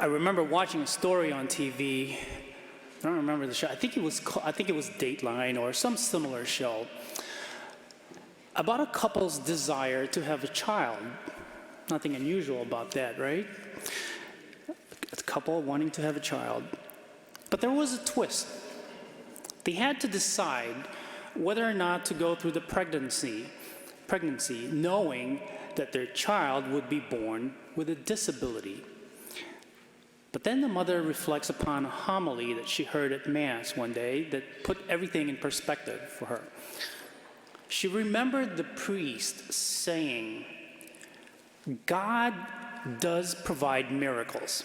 I remember watching a story on TV. I don't remember the show. I think it was Dateline or some similar show about a couple's desire to have a child. Nothing unusual about that, right? A couple wanting to have a child. But there was a twist. They had to decide whether or not to go through the pregnancy, knowing that their child would be born with a disability. But then the mother reflects upon a homily that she heard at Mass one day that put everything in perspective for her. She remembered the priest saying, God does provide miracles,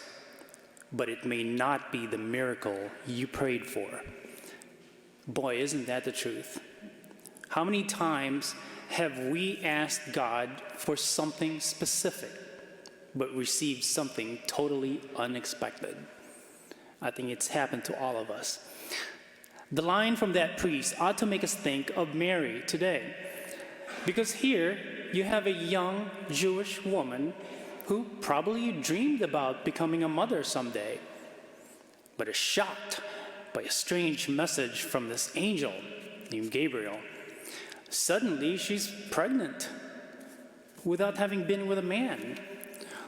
but it may not be the miracle you prayed for. Boy, isn't that the truth? How many times have we asked God for something specific, but received something totally unexpected? I think it's happened to all of us. The line from that priest ought to make us think of Mary today. Because here you have a young Jewish woman who probably dreamed about becoming a mother someday, but is shocked by a strange message from this angel named Gabriel. Suddenly she's pregnant without having been with a man.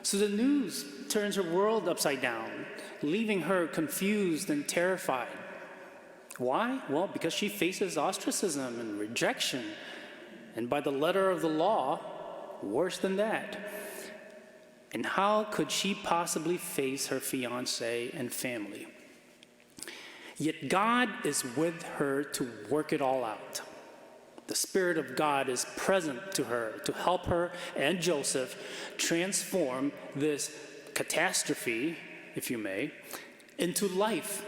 So the news turns her world upside down, leaving her confused and terrified. Why? Well, because she faces ostracism and rejection, and by the letter of the law, worse than that. And how could she possibly face her fiancé and family? Yet God is with her to work it all out. The Spirit of God is present to her to help her and Joseph transform this catastrophe, if you may, into life,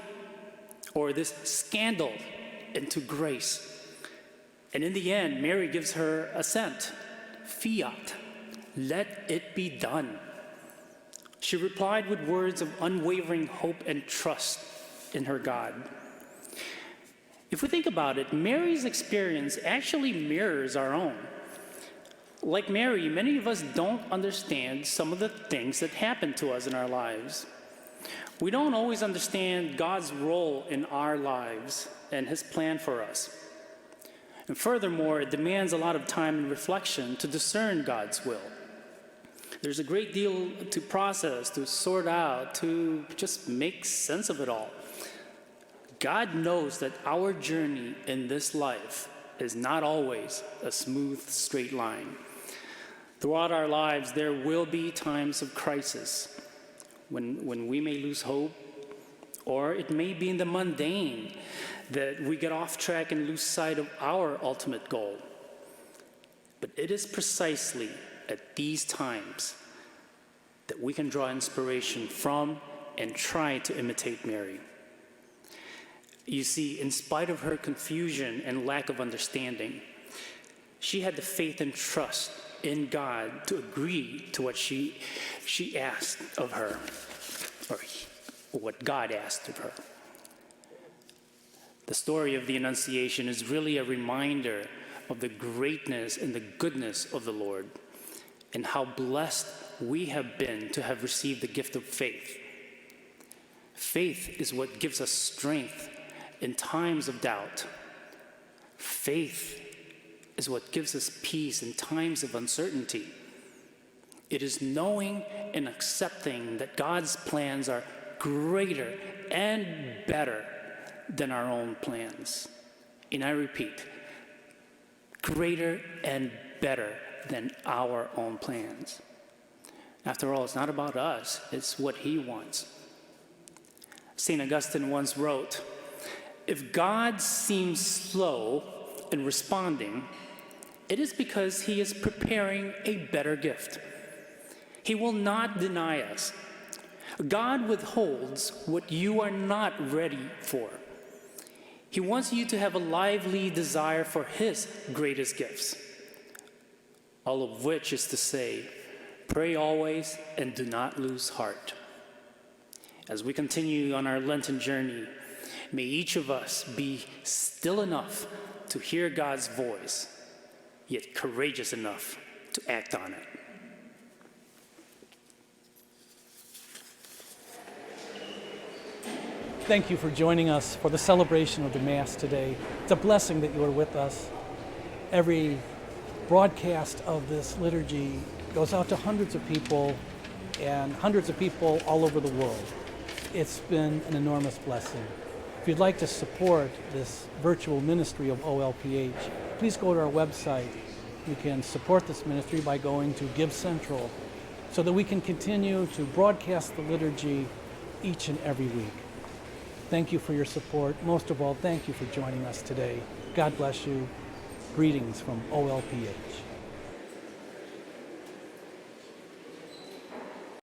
or this scandal into grace. And in the end, Mary gives her assent. Fiat, let it be done. She replied with words of unwavering hope and trust in her God. If we think about it, Mary's experience actually mirrors our own. Like Mary, many of us don't understand some of the things that happen to us in our lives. We don't always understand God's role in our lives and His plan for us. And furthermore, it demands a lot of time and reflection to discern God's will. There's a great deal to process, to sort out, to just make sense of it all. God knows that our journey in this life is not always a smooth, straight line. Throughout our lives, there will be times of crisis when we may lose hope, or it may be in the mundane that we get off track and lose sight of our ultimate goal. But it is precisely at these times that we can draw inspiration from and try to imitate Mary. You see, in spite of her confusion and lack of understanding, she had the faith and trust in God to agree to what she asked of her, or what God asked of her. The story of the Annunciation is really a reminder of the greatness and the goodness of the Lord, and how blessed we have been to have received the gift of faith. Faith is what gives us strength in times of doubt. Faith is what gives us peace in times of uncertainty. It is knowing and accepting that God's plans are greater and better than our own plans. And I repeat, greater and better than our own plans. After all, it's not about us, it's what He wants. St. Augustine once wrote, "If God seems slow in responding, it is because He is preparing a better gift. He will not deny us. God withholds what you are not ready for. He wants you to have a lively desire for His greatest gifts. All of which is to say, pray always and do not lose heart." As we continue on our Lenten journey, may each of us be still enough to hear God's voice, yet courageous enough to act on it. Thank you for joining us for the celebration of the Mass today. It's a blessing that you are with us. Every broadcast of this liturgy goes out to hundreds of people and hundreds of people all over the world. It's been an enormous blessing. If you'd like to support this virtual ministry of OLPH, please go to our website. You can support this ministry by going to Give Central so that we can continue to broadcast the liturgy each and every week. Thank you for your support. Most of all, thank you for joining us today. God bless you. Greetings from OLPH.